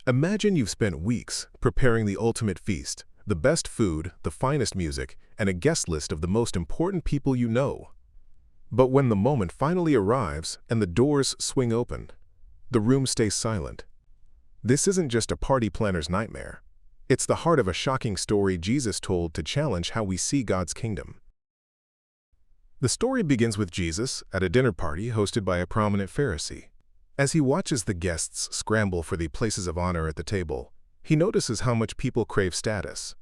Imagine you've spent weeks preparing the ultimate feast, the best food, the finest music, and a guest list of the most important people you know. But when the moment finally arrives and the doors swing open, the room stays silent. This isn't just a party planner's nightmare. It's the heart of a shocking story Jesus told to challenge how we see God's kingdom. The story begins with Jesus at a dinner party hosted by a prominent Pharisee. As he watches the guests scramble for the places of honor at the table, he notices how much people crave status.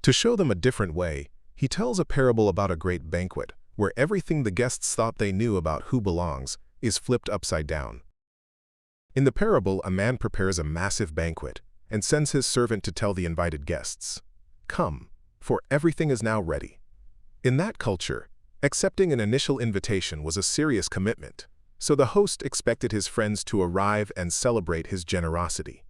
To show them a different way, he tells a parable about a great banquet, where everything the guests thought they knew about who belongs is flipped upside down. In the parable, a man prepares a massive banquet and sends his servant to tell the invited guests, "Come, for everything is now ready." In that culture, accepting an initial invitation was a serious commitment, so the host expected his friends to arrive and celebrate his generosity.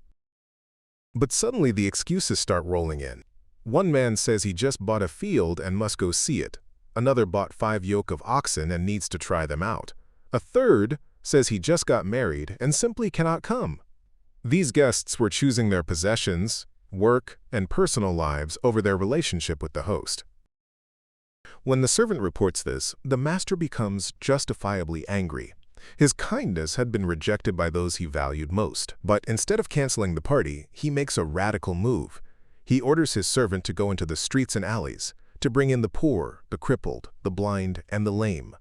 But suddenly the excuses start rolling in. One man says he just bought a field and must go see it. Another bought 5 yoke of oxen and needs to try them out. A third says he just got married and simply cannot come. These guests were choosing their possessions, work, and personal lives over their relationship with the host. When the servant reports this, the master becomes justifiably angry. His kindness had been rejected by those he valued most, but instead of canceling the party, he makes a radical move. He orders his servant to go into the streets and alleys, to bring in the poor, the crippled, the blind, and the lame.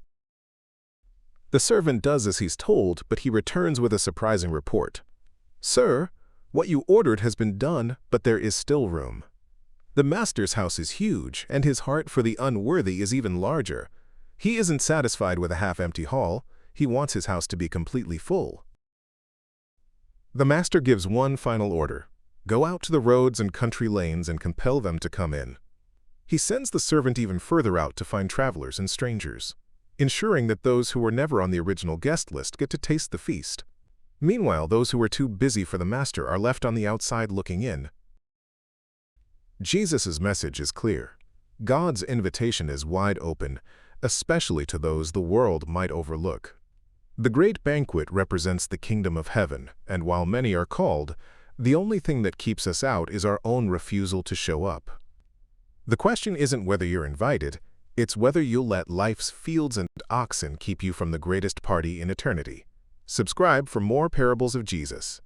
The servant does as he's told, but he returns with a surprising report. "Sir, what you ordered has been done, but there is still room." The master's house is huge, and his heart for the unworthy is even larger. He isn't satisfied with a half-empty hall. He wants his house to be completely full. The master gives one final order: go out to the roads and country lanes and compel them to come in. He sends the servant even further out to find travelers and strangers, ensuring that those who were never on the original guest list get to taste the feast. Meanwhile, those who were too busy for the master are left on the outside looking in. Jesus' message is clear. God's invitation is wide open, especially to those the world might overlook. The Great Banquet represents the kingdom of heaven, and while many are called, the only thing that keeps us out is our own refusal to show up. The question isn't whether you're invited, it's whether you'll let life's fields and oxen keep you from the greatest party in eternity. Subscribe for more parables of Jesus.